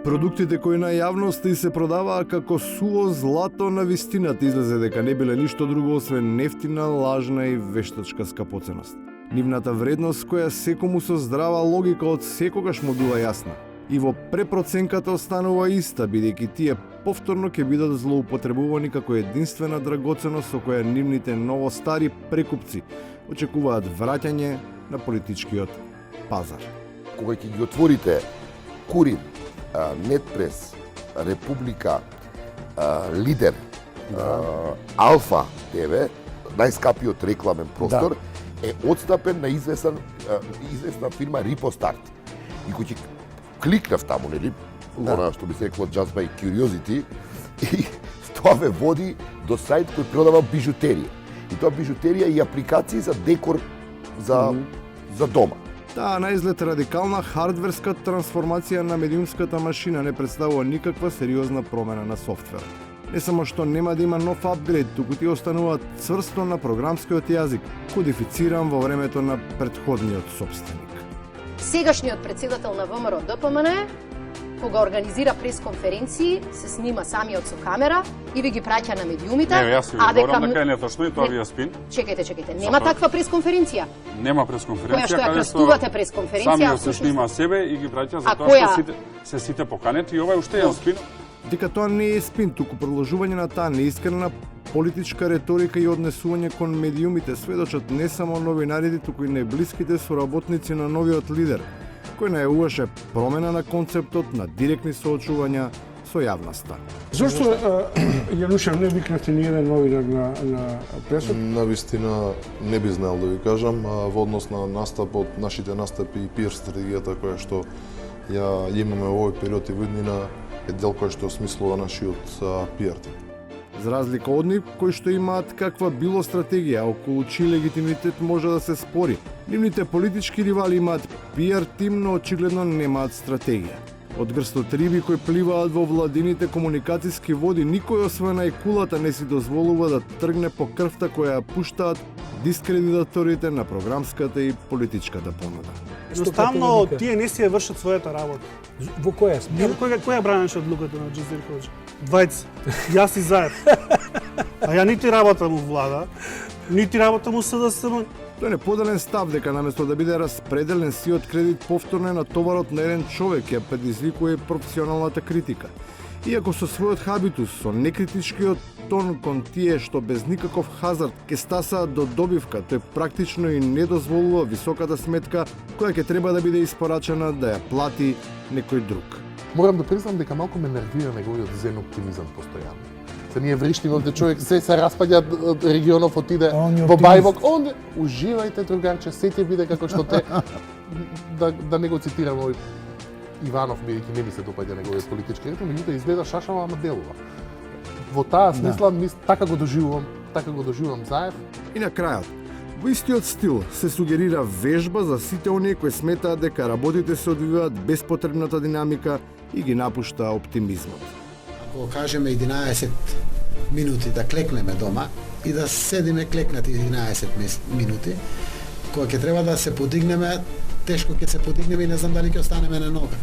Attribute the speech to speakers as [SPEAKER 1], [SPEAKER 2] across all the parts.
[SPEAKER 1] Продуктите кои на јавноста и се продаваа како суво злато на вистината излезе дека не биле ништо друго освен нефтина, лажна и вештачка скапоценост. Нивната вредност која секому со здрава логика од секогаш му била јасна. И во препроценката останува иста, бидејќи тие повторно ќе бидат злоупотребувани како единствена драгоценост со која нивните новостари прекупци очекуваат враќање на политичкиот пазар.
[SPEAKER 2] Кога ќе ги отворите Курин, Нетпрес, Република, Лидер, Алфа ТВ, најскапиот рекламен простор, е одстапен на известна фирма Рипостарт. И кој ќе кликнав таму, нели, она што би се рекло just by curiosity, и тоа ве води до сајт кој продава бижутерија. И тоа бижутерија и апликации за декор за дома.
[SPEAKER 1] Таа наизглед радикална хардверска трансформација на медиумската машина не представува никаква сериозна промена на софтвер. Не само што нема да има нов апгрейд, туку ти остануваат цврсто на програмскиот јазик, кодифициран во времето на претходниот собственик.
[SPEAKER 3] Сегашниот председател на ВМРО ДПМН, кога организира пресконференции, се снима самиот со камера и ви ги праќа на медиумите.
[SPEAKER 4] Не, јас ви говорам дека е неточно и тоа ви е спин.
[SPEAKER 3] Чекајте, нема таква пресконференција.
[SPEAKER 4] Нема пресконференција
[SPEAKER 3] која што ја крстувате пресконференција.
[SPEAKER 4] Самиот се снима себе и ги праќа за тоа што се сите поканети и ова е уште еден спин.
[SPEAKER 1] Дека тоа не е спин, туку продолжување на таа неискрена политичка реторика и однесување кон медиумите сведочат не само новинарите, туку и најблиските соработници на новиот лидер, кој најавуваше промена на концептот на директни соочувања со јавноста.
[SPEAKER 5] Зошто Јанушев не викнахте ни еден новинар на пресот?
[SPEAKER 6] Навистина не би знаел да ви кажам, во однос на настапот, нашите настапи и пиар стратегијата која што ја имаме во овој период и виднина е дел кој што осмислува нашиот пиар тим.
[SPEAKER 1] За разлика од нив, кои што имаат каква било стратегија, околу чиј легитимитет може да се спори. Нивните политички ривали имаат пиар тим, но очигледно немаат стратегија. Од грстот риби кои пливаат во владините комуникацијски води, никој освен ајкулата не си дозволува да тргне по крвта која пуштаат дискредитаторите на програмската и политичката понуда.
[SPEAKER 7] Едноставно, тие не си ја вршат својата работа.
[SPEAKER 5] Во која смисла?
[SPEAKER 7] Која бранеше одлуката на Джезир Хоџи? Двајца. Јас и Заев. А ја нити работам у влада, нити работам у СДСМ.
[SPEAKER 1] Тој е поделен став дека наместо да биде распределен сиот кредит повторно е натоварот на еден човек, ја предизвикува професионалната критика. Иако со својот хабитус, со некритичкиот тон кон тие што без никаков хазард ке стасаат до добивка, тој практично и не дозволува високата сметка која ќе треба да биде испорачена да ја плати некој друг.
[SPEAKER 2] Морам да признам дека малку ме нервира неговиот зен оптимизам постојано. Се ние вриштиновте човек се распаѓа регионов отиде во Бајвок, онде уживајте другарче, се ќе биде како што те да не го цитирам овој Иванов, бидејќи не ми се допаѓа неговиот политички ритм, меѓутоа изгледа шашава, ама делува. Во таа смисла, така го доживувам Заев.
[SPEAKER 1] И на крајот, во истиот стил се сугерира вежба за сите оние кои сметаат дека работите се одвиваат без потребната динамика и ги напушта оптимизмот.
[SPEAKER 8] Ако кажеме 11 минути да клекнеме дома и да седиме клекнати 11 минути, кога ќе треба да се подигнеме, тешко ќе се подигнеме и не знам дали ќе останеме на нога.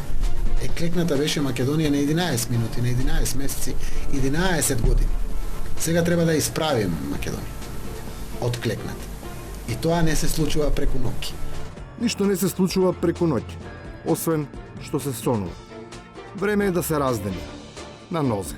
[SPEAKER 8] Клекната беше Македонија на 11 минути, на 11 месеци, 11 години. Сега треба да исправиме Македонија од клекната. И тоа не се случува преку ноќ.
[SPEAKER 1] Ништо не се случува преку ноќ, освен што се сонува. Време е да се раздели на нозе.